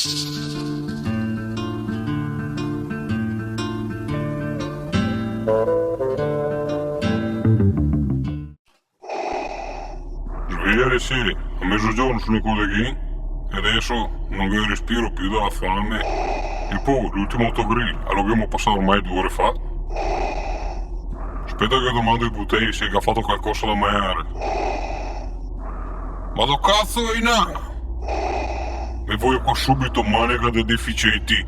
Ieri sì, a mezzogiorno sono colleghi e adesso non vedo respiro più dalla fame. E poi l'ultimo autogrill lo abbiamo passato ormai 2 ore fa. Aspetta che domando ai Buttei se ha fatto qualcosa da mangiare. Ma do cazzo in là! E voglio qua subito manica dei deficienti.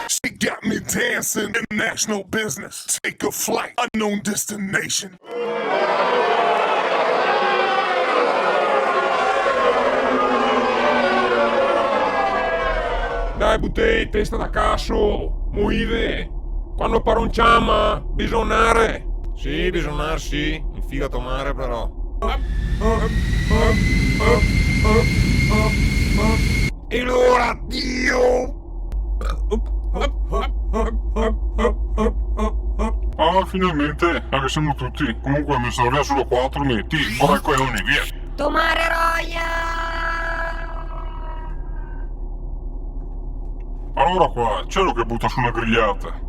She got me dancing international business. Take a flight, unknown destination. Dai Buttei, testa da cazzo! Muove! Quando paronciama, bisonare! Sì, bisonare sì, infilato mare però. E allora, Dio! Ah, finalmente, anche siamo tutti. Comunque mi sono solo 4 metti. Ora coglioni, via! Tomare roia! Allora qua, c'è lo che butta su una grigliata.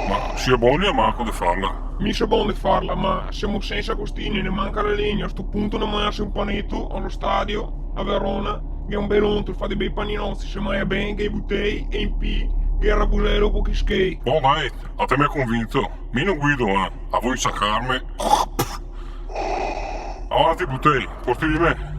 Ma sia buoni a manco di farla. Mi sa buono di farla, ma siamo senza costini, ne manca la legna. A sto punto non mangia un panetto allo stadio, a Verona, che è un bel ontro, fa dei bei paninozzi, se mangia ben, che i Buttei, e in P, che è Rabusello pochi skate. Oh dai, a te mi ha convinto. Mi non guido, a voi saccarmi. Avanti Buttei, porti di me.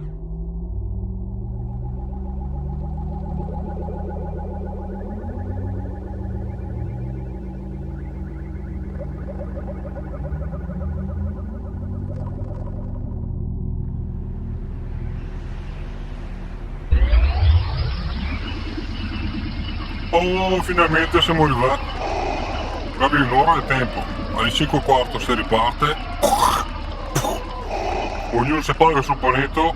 Oh, finalmente siamo arrivati. Proprio un'ora di tempo. Alle 5:15 si riparte. Ognuno si paga il suo panetto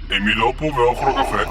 e mi dopo vi offro caffè.